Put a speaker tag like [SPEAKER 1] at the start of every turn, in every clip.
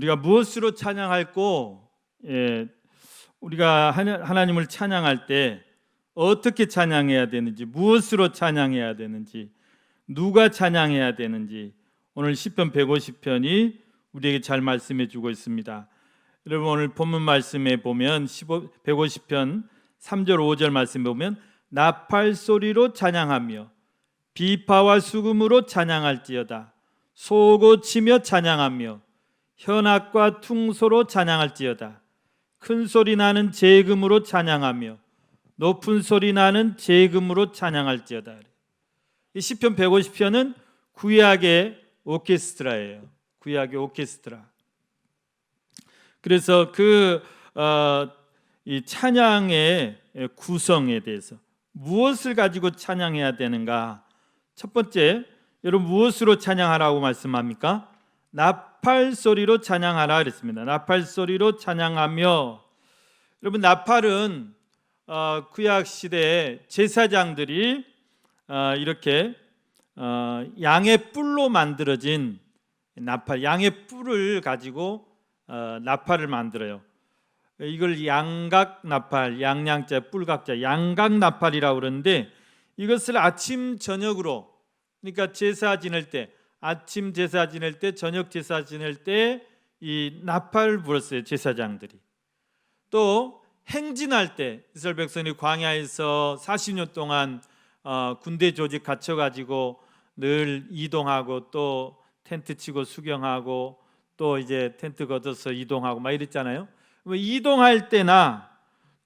[SPEAKER 1] 우리가 무엇으로 찬양할고, 우리가 하나님을 찬양할 때 어떻게 찬양해야 되는지, 무엇으로 찬양해야 되는지, 누가 찬양해야 되는지 오늘 시편 150편이 우리에게 잘 말씀해 주고 있습니다. 여러분, 오늘 본문 말씀에 보면 150편 3절 5절 말씀에 보면 나팔 소리로 찬양하며 비파와 수금으로 찬양할지어다. 소고 치며 찬양하며 현악과 퉁소로 찬양할지어다. 큰 소리 나는 제금으로 찬양하며 높은 소리 나는 제금으로 찬양할지어다. 이 시편 150편은 구약의 오케스트라예요. 구약의 오케스트라. 그래서 이 찬양의 구성에 대해서 무엇을 가지고 찬양해야 되는가? 첫 번째, 여러분 무엇으로 찬양하라고 말씀합니까? 나팔 소리로 찬양하라 그랬습니다. 나팔 소리로 찬양하며, 여러분 나팔은 구약 시대에 제사장들이 이렇게 양의 뿔로 만들어진 나팔, 양의 뿔을 가지고 나팔을 만들어요. 이걸 양각 나팔, 양양자 뿔각자 양각 나팔이라고 그러는데, 이것을 아침 저녁으로, 그러니까 제사 지낼 때, 아침 제사 지낼 때, 저녁 제사 지낼 때 이 나팔을 불었어요, 제사장들이. 또 행진할 때, 이스라엘 백성이 광야에서 40년 동안 군대 조직 갇혀가지고 늘 이동하고, 또 텐트 치고 수경하고, 또 이제 텐트 걷어서 이동하고 막 이랬잖아요. 이동할 때나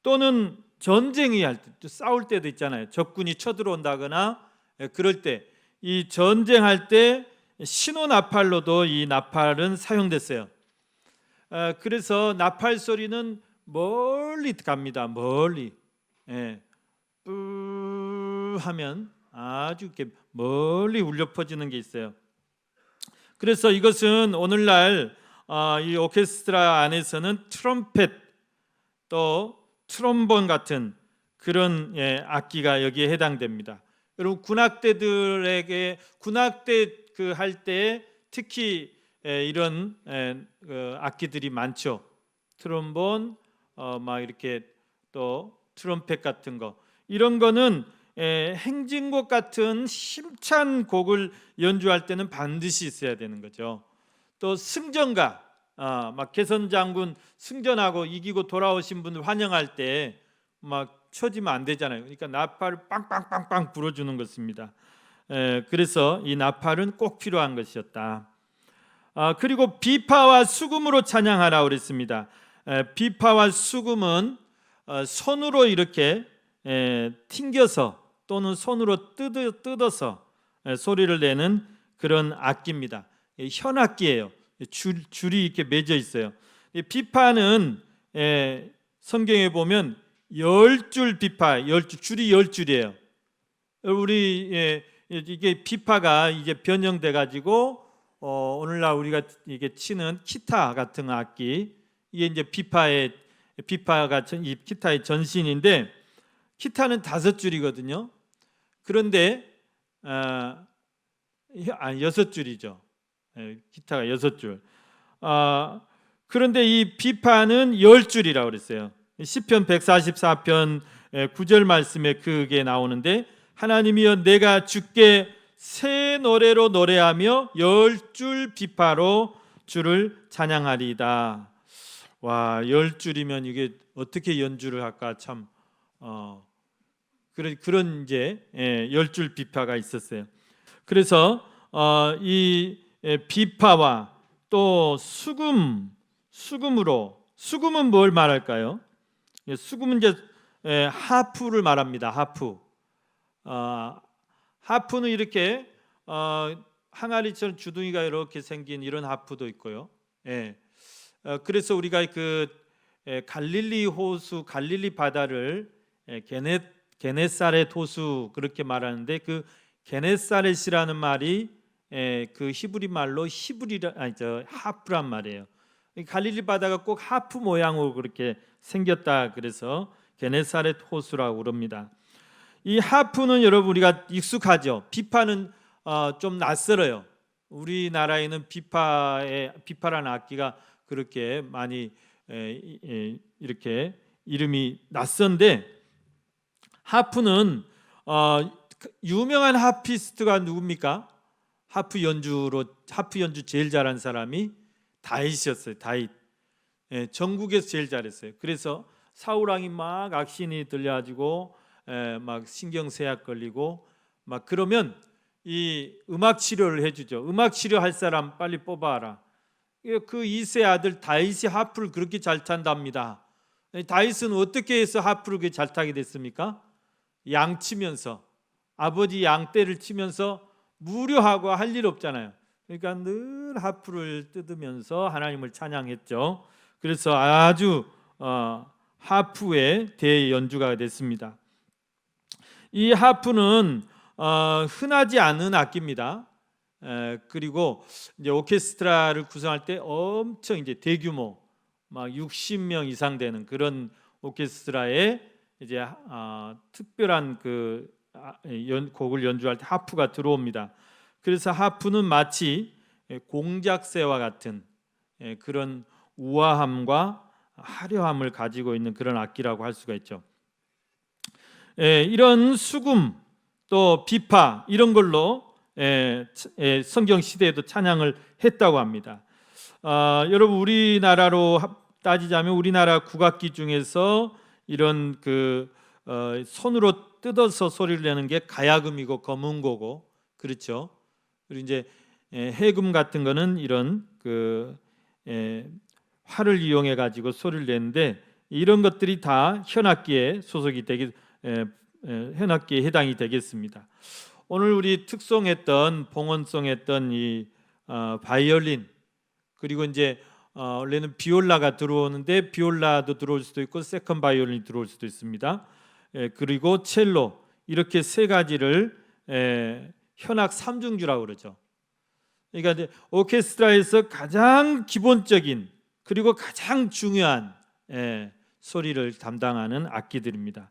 [SPEAKER 1] 또는 전쟁이 할 때, 싸울 때도 있잖아요. 적군이 쳐들어온다거나 그럴 때, 이 전쟁할 때 신호 나팔로도 이 나팔은 사용됐어요. 그래서 나팔 소리는 멀리 갑니다. 멀리. 뿌 하면 아주 이렇게 멀리 울려 퍼지는 게 있어요. 그래서 이것은 오늘날 이 오케스트라 안에서는 트럼펫, 또 트롬본 같은 그런 악기가 여기에 해당됩니다. 여러분 군악대들에게 군악대 할 때 특히 이런 악기들이 많죠. 트롬본, 막 이렇게 또 트럼펫 같은 거, 이런 거는 행진곡 같은 힘찬 곡을 연주할 때는 반드시 있어야 되는 거죠. 또 승전가, 막 개선 장군 승전하고 이기고 돌아오신 분들 환영할 때 막 쳐지면 안 되잖아요. 그러니까 나팔을 빵빵빵빵 불어주는 것입니다. 그래서 이 나팔은 꼭 필요한 것이었다. 그리고 비파와 수금으로 찬양하라 그랬습니다. 비파와 수금은 손으로 이렇게 튕겨서 또는 손으로 뜯어서 소리를 내는 그런 악기입니다. 현악기예요. 줄이 이렇게 맺어 있어요. 비파는 성경에 보면 10줄 비파, 줄이 10줄이에요. 우리 이게 비파가 이제 변형돼 가지고 오늘날 우리가 이게 치는 기타 같은 악기, 이게 이제 비파가 이 기타의 전신인데, 기타는 5줄이거든요. 그런데 6줄이죠. 기타가 6줄. 그런데 이 비파는 10줄이라고 그랬어요. 시편 144편 9절 말씀에 그게 나오는데, 하나님이여 내가 주께 새 노래로 노래하며 10줄 비파로 주를 찬양하리이다. 와, 10줄이면 이게 어떻게 연주를 할까 참 그런 이제 10줄 비파가 있었어요. 그래서 이 비파와 또 수금으로, 수금은 뭘 말할까요? 수금은 이제 하프를 말합니다. 하프는 이렇게 항아리처럼 주둥이가 이렇게 생긴 이런 하프도 있고요. 그래서 우리가 갈릴리 호수, 갈릴리 바다를 게네사렛 호수 그렇게 말하는데, 그 게네사렛이라는 말이 그 히브리 말로 하프란 말이에요. 갈릴리 바다가 꼭 하프 모양으로 그렇게 생겼다, 그래서 게네사렛 호수라고 그럽니다. 이 하프는 여러분 우리가 익숙하죠. 비파는 좀 낯설어요. 우리나라에는 비파라는 악기가 그렇게 많이 이렇게 이름이 낯선데, 하프는 유명한 하피스트가 누굽니까? 하프 연주 제일 잘한 사람이 다윗이었어요. 다윗. 전국에서 제일 잘했어요. 그래서 사울 왕이 막 악신이 들려가지고 막 신경쇠약 걸리고 막 그러면 이 음악 치료를 해주죠. 음악 치료할 사람 빨리 뽑아라. 그 이세 아들 다윗이 하프를 그렇게 잘 탄답니다. 다윗은 어떻게 해서 하프를 그렇게 잘 타게 됐습니까? 양 치면서, 아버지 양떼를 치면서 무료하고 할 일 없잖아요. 그러니까 늘 하프를 뜯으면서 하나님을 찬양했죠. 그래서 아주 하프의 대연주가 됐습니다. 이 하프는 흔하지 않은 악기입니다. 그리고 이제 오케스트라를 구성할 때 엄청 이제 대규모 막 60명 이상 되는 그런 오케스트라에 이제 특별한 그 곡을 연주할 때 하프가 들어옵니다. 그래서 하프는 마치 공작새와 같은 그런 우아함과 화려함을 가지고 있는 그런 악기라고 할 수가 있죠. 이런 수금 또 비파 이런 걸로 성경 시대에도 찬양을 했다고 합니다. 여러분, 우리나라로 따지자면 우리나라 국악기 중에서 이런 그 손으로 뜯어서 소리를 내는 게 가야금이고 검은고고, 그렇죠. 그리고 이제 해금 같은 거는 이런 그 활을 이용해 가지고 소리를 내는데, 이런 것들이 다 현악기에 소속이 되게 현악기에 해당이 되겠습니다. 오늘 우리 특송했던 봉헌송했던 이 바이올린, 그리고 이제 원래는 비올라가 들어오는데 비올라도 들어올 수도 있고 세컨 바이올린이 들어올 수도 있습니다. 그리고 첼로, 이렇게 세 가지를 현악 삼중주라고 그러죠. 그러니까 이제 오케스트라에서 가장 기본적인 그리고 가장 중요한 소리를 담당하는 악기들입니다.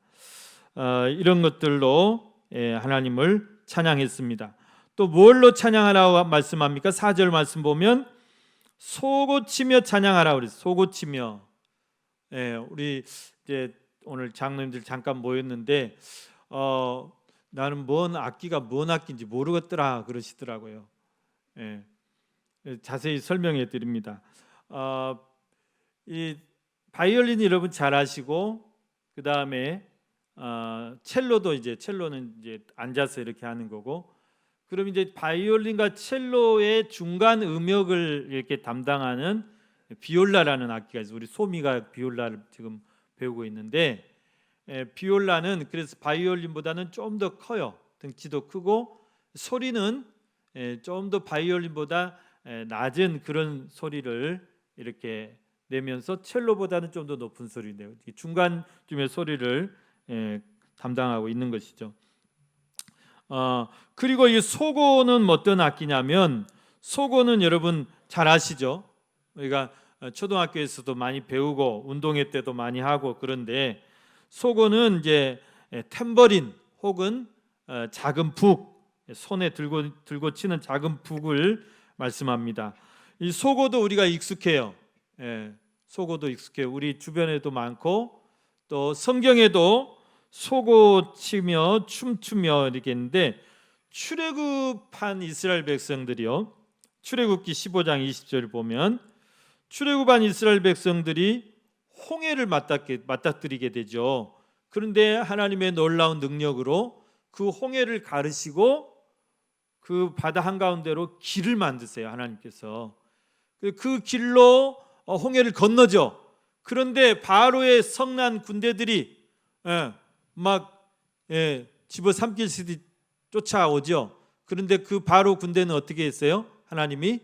[SPEAKER 1] 이런 것들로 하나님을 찬양했습니다. 또 뭘로 찬양하라고 말씀합니까? 4절 말씀 보면 소고치며 찬양하라 그랬어요. 소고치며. 우리 이제 오늘 장로님들 잠깐 모였는데 나는 뭔 악기인지 모르겠더라 그러시더라고요. 자세히 설명해 드립니다. 이 바이올린 여러분 잘 아시고, 그 다음에 첼로도 첼로는 이제 앉아서 이렇게 하는 거고, 그럼 이제 바이올린과 첼로의 중간 음역을 이렇게 담당하는 비올라라는 악기가 있어요. 우리 소미가 비올라를 지금 배우고 있는데, 비올라는 그래서 바이올린보다는 좀 더 커요. 덩치도 크고 소리는 좀 더 바이올린보다 낮은 그런 소리를 이렇게 내면서 첼로보다는 좀 더 높은 소리네요. 중간쯤의 소리를 담당하고 있는 것이죠. 그리고 이 소고는 어떤 악기냐면, 소고는 여러분 잘 아시죠? 우리가 초등학교에서도 많이 배우고 운동회 때도 많이 하고, 그런데 소고는 이제 탬버린 혹은 작은 북, 손에 들고 치는 작은 북을 말씀합니다. 이 소고도 우리가 익숙해요. 소고도 익숙해요. 우리 주변에도 많고 또 성경에도 소고 치며 춤추며 이렇게 있는데, 출애굽한 이스라엘 백성들이요, 출애굽기 15장 20절을 보면 출애굽한 이스라엘 백성들이 홍해를 맞닥뜨리게 되죠. 그런데 하나님의 놀라운 능력으로 그 홍해를 가르시고 그 바다 한가운데로 길을 만드세요. 하나님께서 그 길로 홍해를 건너죠. 그런데 바로의 성난 군대들이 막 집어삼키듯이 쫓아오죠. 그런데 그 바로 군대는 어떻게 했어요? 하나님이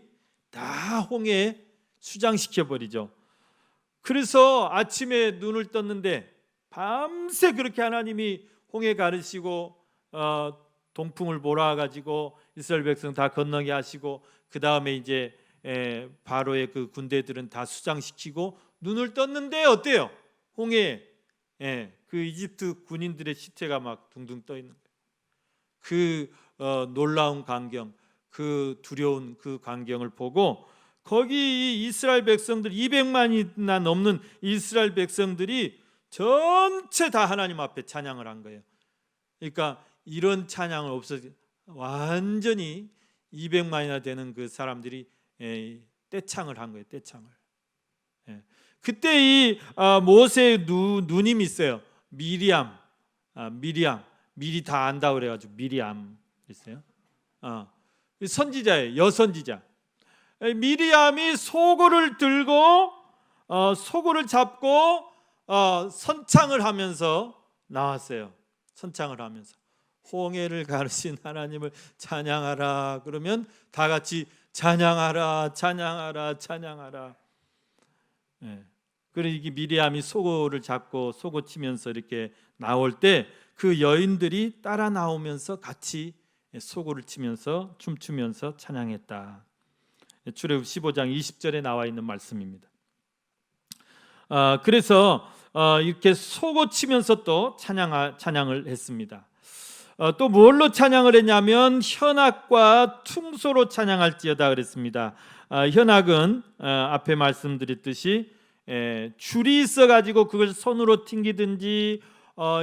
[SPEAKER 1] 다 홍해에 수장시켜 버리죠. 그래서 아침에 눈을 떴는데 밤새 그렇게 하나님이 홍해 가르시고 동풍을 몰아가지고 이스라엘 백성 다 건너게 하시고, 그 다음에 이제 바로의 그 군대들은 다 수장시키고 눈을 떴는데 어때요? 홍해에 그 이집트 군인들의 시체가 막 둥둥 떠 있는 거예요. 그 놀라운 광경, 그 두려운 그 광경을 보고 거기 이스라엘 백성들 200만이나 넘는 이스라엘 백성들이 전체 다 하나님 앞에 찬양을 한 거예요. 그러니까 이런 찬양을 완전히 200만이나 되는 그 사람들이 떼창을 한 거예요. 떼창을. 그때 이 모세의 누님이 있어요. 미리암. 미리 다 안다 그래가지고 미리암 있어요. 선지자예요. 여선지자. 미리암이 소고를 들고 소고를 잡고 선창을 하면서 나왔어요. 선창을 하면서 홍해를 가르신 하나님을 찬양하라. 그러면 다 같이 찬양하라, 찬양하라, 찬양하라. 그리고 이게 미리암이 소고를 잡고 소고 치면서 이렇게 나올 때 그 여인들이 따라 나오면서 같이 소고를 치면서 춤추면서 찬양했다. 출애굽 15장 20절에 나와 있는 말씀입니다. 그래서 이렇게 소고 치면서 또 찬양을 했습니다. 또 뭘로 찬양을 했냐면 현악과 퉁소로 찬양할지어다 그랬습니다. 현악은 앞에 말씀드렸듯이 줄이 있어가지고 그걸 손으로 튕기든지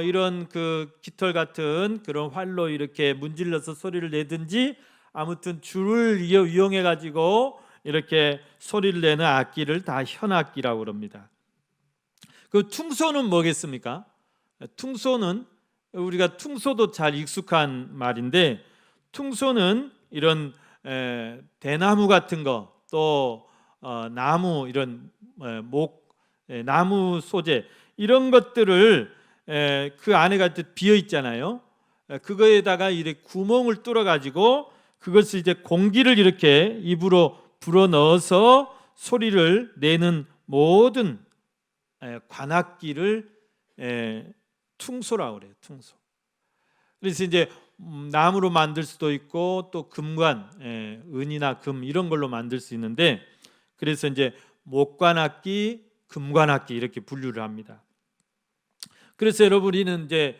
[SPEAKER 1] 이런 그 깃털 같은 그런 활로 이렇게 문질러서 소리를 내든지 아무튼 줄을 이용해 가지고 이렇게 소리를 내는 악기를 다 현악기라고 그럽니다. 그 퉁소는 뭐겠습니까? 퉁소는 우리가 퉁소도 잘 익숙한 말인데 퉁소는 이런 대나무 같은 거 또 나무 이런 나무 소재 이런 것들을 그 안에가 비어 있잖아요. 그거에다가 이렇게 구멍을 뚫어 가지고 그것을 이제 공기를 이렇게 입으로 불어 넣어서 소리를 내는 모든 관악기를 퉁소라고 그래요. 퉁소. 그래서 이제 나무로 만들 수도 있고 또 금관, 은이나 금 이런 걸로 만들 수 있는데 그래서 이제 목관악기, 금관악기 이렇게 분류를 합니다. 그래서 여러분 우리는 이제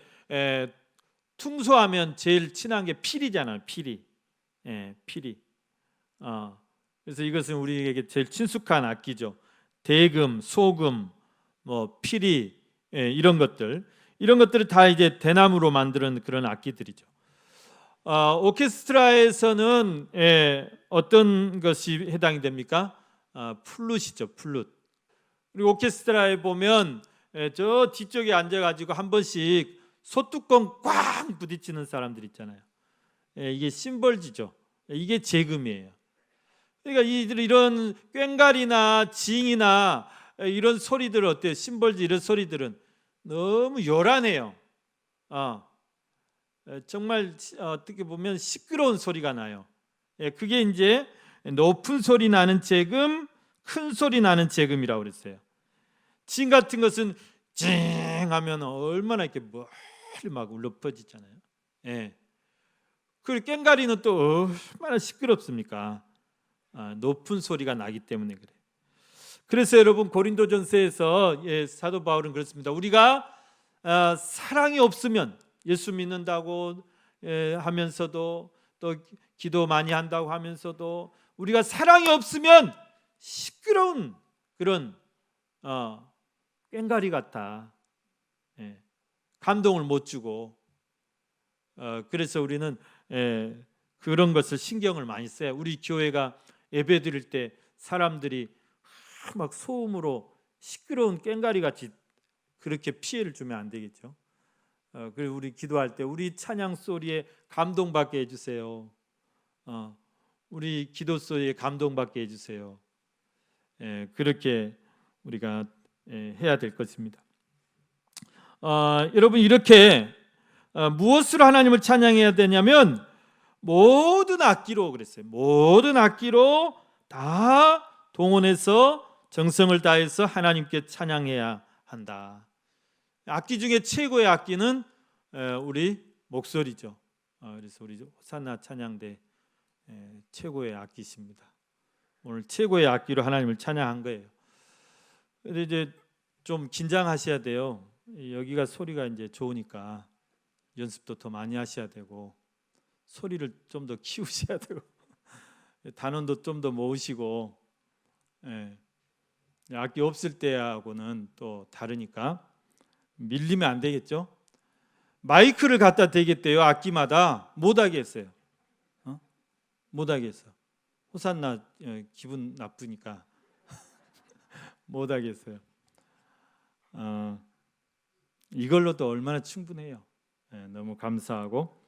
[SPEAKER 1] 퉁소하면 제일 친한 게 피리잖아요. 피리. 피리. 그래서 이것은 우리에게 제일 친숙한 악기죠. 대금, 소금, 뭐 피리 이런 것들을 다 이제 대나무로 만드는 그런 악기들이죠. 오케스트라에서는 어떤 것이 해당이 됩니까? 플룻이죠. 플룻. 그리고 오케스트라에 보면 저 뒤쪽에 앉아가지고 한 번씩 소뚜껑 꽝 부딪히는 사람들 있잖아요. 이게 심벌지죠. 이게 재금이에요. 그러니까 이런 꽹과리나 징이나 이런 소리들 어때요? 심벌지 이런 소리들은 너무 요란해요. 정말 어떻게 보면 시끄러운 소리가 나요. 그게 이제 높은 소리 나는 재금, 큰 소리 나는 재금이라고 그랬어요. 징 같은 것은 징 하면 얼마나 이렇게 멀리 막 울려 퍼지잖아요. 그리고 꽹과리는 또 얼마나 시끄럽습니까? 높은 소리가 나기 때문에 그래요. 그래서 여러분 고린도전서에서 사도 바울은 그렇습니다. 우리가 사랑이 없으면 예수 믿는다고 하면서도 또 기도 많이 한다고 하면서도 우리가 사랑이 없으면 시끄러운 그런 꽹과리 같아. 감동을 못 주고 그래서 우리는 그런 것을 신경을 많이 써요. 우리 교회가 예배 드릴 때 사람들이 막 소음으로 시끄러운 꽹과리 같이 그렇게 피해를 주면 안 되겠죠. 그리고 우리 기도할 때 우리 찬양 소리에 감동받게 해주세요. 우리 기도 소리에 감동받게 해주세요. 그렇게 우리가 해야 될 것입니다. 여러분 이렇게 무엇으로 하나님을 찬양해야 되냐면 모든 악기로 그랬어요. 모든 악기로 다 동원해서 정성을 다해서 하나님께 찬양해야 한다. 악기 중에 최고의 악기는 우리 목소리죠. 그래서 우리 호산나 찬양대 최고의 악기십니다. 오늘 최고의 악기로 하나님을 찬양한 거예요. 근데 이제 좀 긴장하셔야 돼요. 여기가 소리가 이제 좋으니까 연습도 더 많이 하셔야 되고 소리를 좀 더 키우셔야 되고 단원도 좀 더 모으시고 예. 악기 없을 때하고는 또 다르니까 밀리면 안 되겠죠. 마이크를 갖다 대겠대요. 악기마다 못하게 했어요. 못하게 했어. 호산나 기분 나쁘니까 못하게 했어요. 이걸로도 얼마나 충분해요. 너무 감사하고.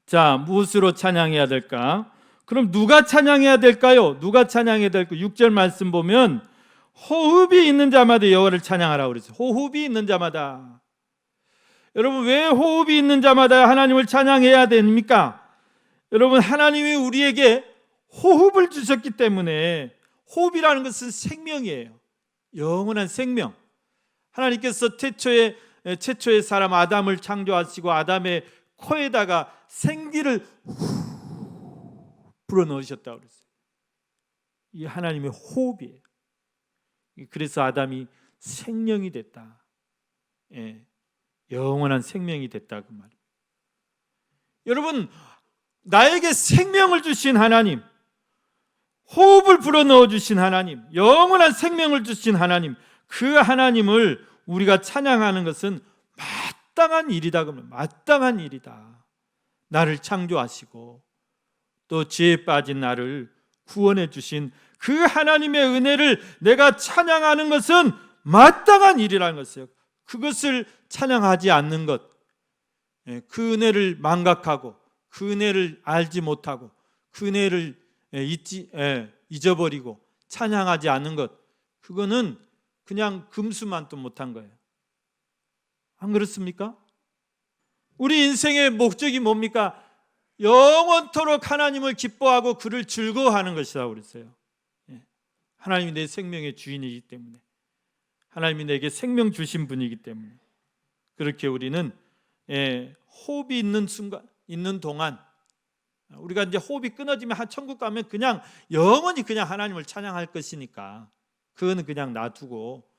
[SPEAKER 1] 자, 무엇으로 찬양해야 될까? 그럼 누가 찬양해야 될까요? 누가 찬양해야 될까? 6절 말씀 보면 호흡이 있는 자마다 여호와를 찬양하라고 그랬어요. 호흡이 있는 자마다. 여러분, 왜 호흡이 있는 자마다 하나님을 찬양해야 됩니까? 여러분, 하나님이 우리에게 호흡을 주셨기 때문에. 호흡이라는 것은 생명이에요. 영원한 생명. 하나님께서 최초의 사람 아담을 창조하시고 아담의 코에다가 생기를 불어넣으셨다고 그랬어요. 이 하나님의 호흡이에요. 그래서 아담이 생명이 됐다. 영원한 생명이 됐다 그 말이에요. 여러분, 나에게 생명을 주신 하나님, 호흡을 불어넣어 주신 하나님, 영원한 생명을 주신 하나님, 그 하나님을 우리가 찬양하는 것은 마땅한 일이다. 그러면 마땅한 일이다. 나를 창조하시고 또 죄에 빠진 나를 구원해 주신 그 하나님의 은혜를 내가 찬양하는 것은 마땅한 일이라는 것이에요. 그것을 찬양하지 않는 것, 그 은혜를 망각하고 그 은혜를 알지 못하고 그 은혜를 잊어버리고 찬양하지 않는 것, 그거는 그냥 금수만도 못한 거예요. 안 그렇습니까? 우리 인생의 목적이 뭡니까? 영원토록 하나님을 기뻐하고 그를 즐거워하는 것이라고 그랬어요. 하나님이 내 생명의 주인이기 때문에, 하나님이 내게 생명 주신 분이기 때문에 그렇게 우리는 호흡이 있는 순간, 있는 동안, 우리가 이제 호흡이 끊어지면 한 천국 가면 그냥 영원히 그냥 하나님을 찬양할 것이니까 그거는 그냥 놔두고,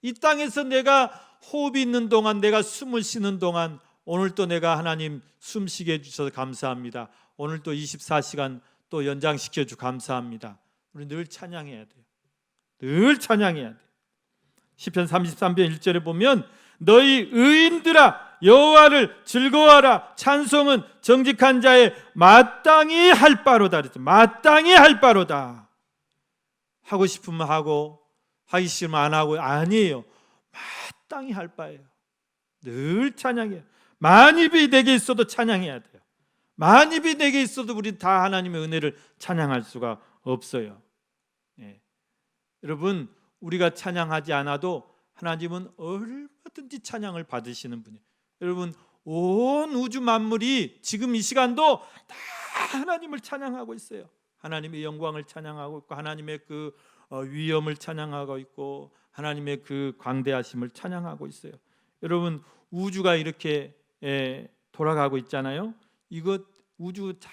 [SPEAKER 1] 이 땅에서 내가 호흡이 있는 동안, 내가 숨을 쉬는 동안, 오늘 또 내가 하나님 숨쉬게 해주셔서 감사합니다. 오늘 또 24시간 또 연장시켜 주 감사합니다. 우리 늘 찬양해야 돼요. 늘 찬양해야 돼요. 시편 33편 1절에 보면 너희 의인들아 여호와를 즐거워하라. 찬송은 정직한 자의 마땅히 할 바로다. 마땅히 할 바로다. 하고 싶으면 하고 하기 싫으면 안 하고, 아니에요. 마땅히 할 바예요. 늘 찬양해요. 만입이 내게 있어도 찬양해야 돼요. 만입이 내게 있어도 우리 다 하나님의 은혜를 찬양할 수가 없어요. 여러분, 우리가 찬양하지 않아도 하나님은 얼마든지 찬양을 받으시는 분이에요. 여러분, 온 우주 만물이 지금 이 시간도 다 하나님을 찬양하고 있어요. 하나님의 영광을 찬양하고 있고, 하나님의 그 위엄을 찬양하고 있고, 하나님의 그 광대하심을 찬양하고 있어요. 여러분, 우주가 이렇게 돌아가고 있잖아요. 이것 우주 다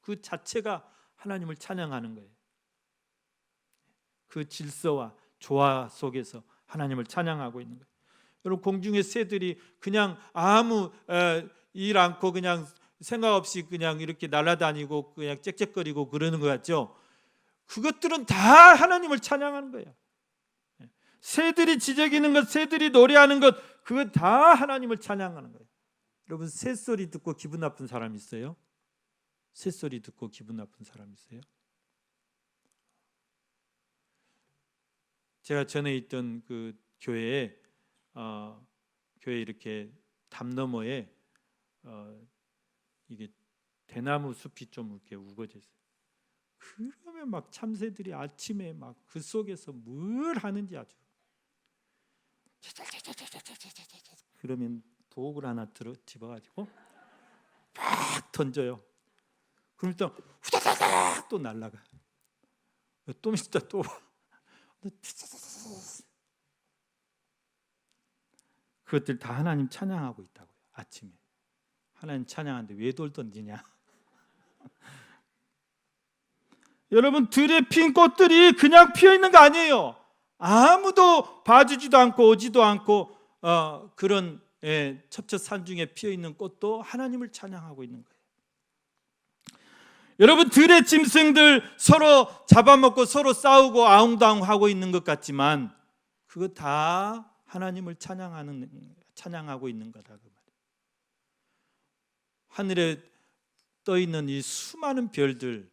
[SPEAKER 1] 그 자체가 하나님을 찬양하는 거예요. 그 질서와 조화 속에서 하나님을 찬양하고 있는 거예요. 여러분, 공중의 새들이 그냥 아무 일 않고 그냥 생각 없이 그냥 이렇게 날아다니고 그냥 짹짹거리고 그러는 것 같죠? 그것들은 다 하나님을 찬양하는 거예요. 새들이 지저귀는 것, 새들이 노래하는 것, 그거 다 하나님을 찬양하는 거예요. 여러분, 새소리 듣고 기분 나쁜 사람 있어요? 새소리 듣고 기분 나쁜 사람 있어요? 제가 전에 있던 그 교회에 교회 이렇게 담 너머에 이게 대나무 숲이 좀 이렇게 우거져 있어요. 그러면 막 참새들이 아침에 막 그 속에서 뭘 하는지 아주. 그러면 독을 하나 집어가지고 팍 던져요. 그럼 일단 후다닥 또 날아가. 또 있다 또. 그것들 다 하나님 찬양하고 있다고요. 아침에 하나님 찬양하는데 왜 돌 던지냐? 여러분, 들에 핀 꽃들이 그냥 피어 있는 거 아니에요. 아무도 봐주지도 않고 오지도 않고 그런 첩첩산중에 피어 있는 꽃도 하나님을 찬양하고 있는 거예요. 여러분, 들의 짐승들 서로 잡아먹고 서로 싸우고 아웅다웅하고 있는 것 같지만 그거 다 하나님을 찬양하고 있는 거다 그 말이에요. 하늘에 떠 있는 이 수많은 별들,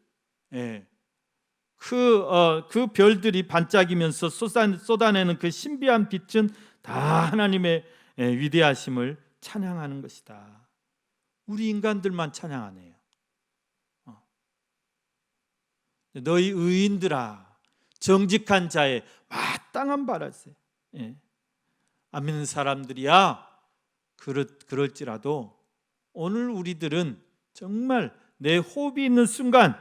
[SPEAKER 1] 그 별들이 반짝이면서 쏟아내는 그 신비한 빛은 다 하나님의 위대하심을 찬양하는 것이다. 우리 인간들만 찬양 안 해요. 너희 의인들아, 정직한 자의 마땅한 바라세. 안 믿는 사람들이야 그럴지라도 오늘 우리들은 정말 내 호흡이 있는 순간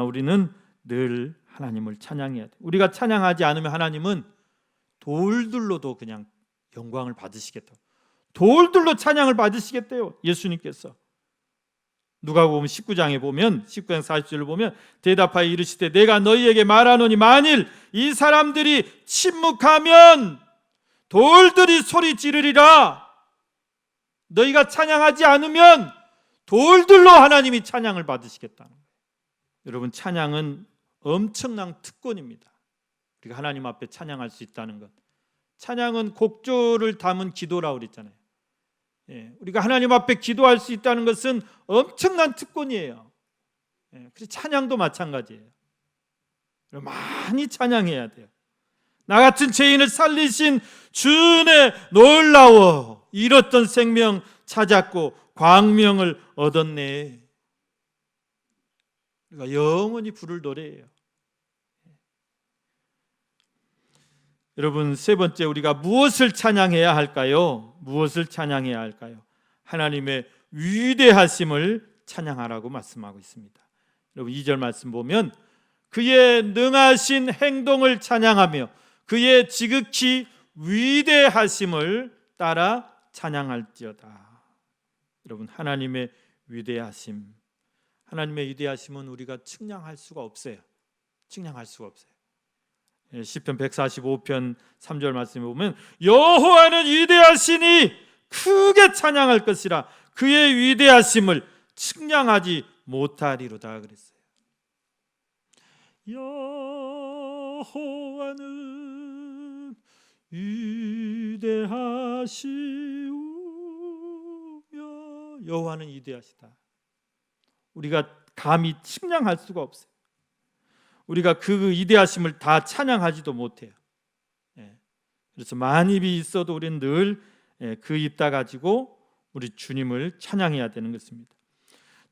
[SPEAKER 1] 우리는 늘 하나님을 찬양해야 돼. 우리가 찬양하지 않으면 하나님은 돌들로도 그냥 영광을 받으시겠다. 돌들로 찬양을 받으시겠대요. 예수님께서 누가복음 19장에 보면 19장 40절을 보면 대답하여 이르시되 내가 너희에게 말하노니 만일 이 사람들이 침묵하면 돌들이 소리 지르리라. 너희가 찬양하지 않으면 돌들로 하나님이 찬양을 받으시겠다는 거예요. 여러분, 찬양은 엄청난 특권입니다. 우리가 하나님 앞에 찬양할 수 있다는 것. 찬양은 곡조를 담은 기도라고 그랬잖아요. 우리가 하나님 앞에 기도할 수 있다는 것은 엄청난 특권이에요. 그래서 찬양도 마찬가지예요. 많이 찬양해야 돼요. 나 같은 죄인을 살리신 주의 놀라워 잃었던 생명 찾았고 광명을 얻었네. 우리가 영원히 부를 노래예요. 여러분, 세 번째, 우리가 무엇을 찬양해야 할까요? 무엇을 찬양해야 할까요? 하나님의 위대하심을 찬양하라고 말씀하고 있습니다. 여러분, 2절 말씀 보면 그의 능하신 행동을 찬양하며 그의 지극히 위대하심을 따라 찬양할지어다. 여러분, 하나님의 위대하심, 하나님의 위대하심은 우리가 측량할 수가 없어요. 측량할 수가 없어요. 시편 145편 3절 말씀에 보면 여호와는 위대하시니 크게 찬양할 것이라 그의 위대하심을 측량하지 못하리로다 그랬어요. 여호와는 위대하시우며 여호와는 위대하시다. 우리가 감히 측량할 수가 없어요. 우리가 그 위대하심을 다 찬양하지도 못해요. 그래서 만입이 있어도 우리는 늘 그 입 다 가지고 우리 주님을 찬양해야 되는 것입니다.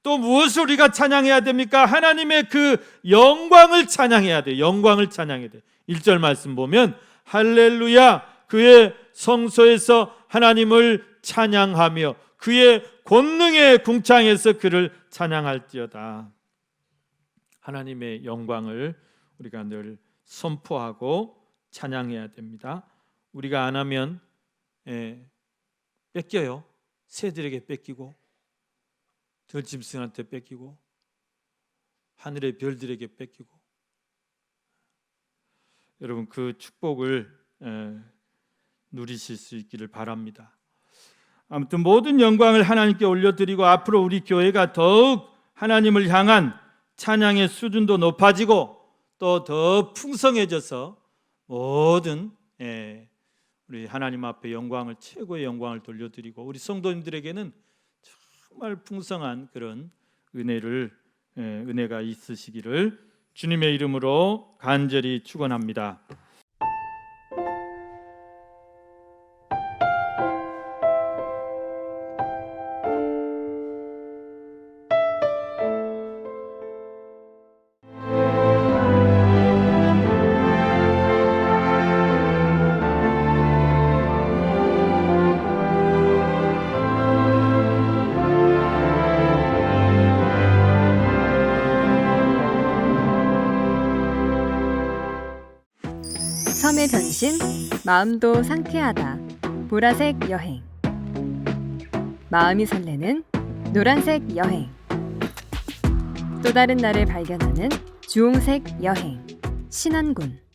[SPEAKER 1] 또 무엇을 우리가 찬양해야 됩니까? 하나님의 그 영광을 찬양해야 돼요. 영광을 찬양해야 돼요. 1절 말씀 보면 할렐루야 그의 성소에서 하나님을 찬양하며 그의 권능의 궁창에서 그를 찬양할지어다. 하나님의 영광을 우리가 늘 선포하고 찬양해야 됩니다. 우리가 안 하면 뺏겨요. 새들에게 뺏기고 들짐승한테 뺏기고 하늘의 별들에게 뺏기고. 여러분, 그 축복을 누리실 수 있기를 바랍니다. 아무튼 모든 영광을 하나님께 올려드리고 앞으로 우리 교회가 더욱 하나님을 향한 찬양의 수준도 높아지고 또 더 풍성해져서 모든 우리 하나님 앞에 영광을 최고의 영광을 돌려드리고 우리 성도님들에게는 정말 풍성한 그런 은혜가 있으시기를 주님의 이름으로 간절히 축원합니다.
[SPEAKER 2] 섬의 전신, 마음도 상쾌하다. 보라색 여행. 마음이 설레는 노란색 여행. 또 다른 나를 발견하는 주홍색 여행. 신안군.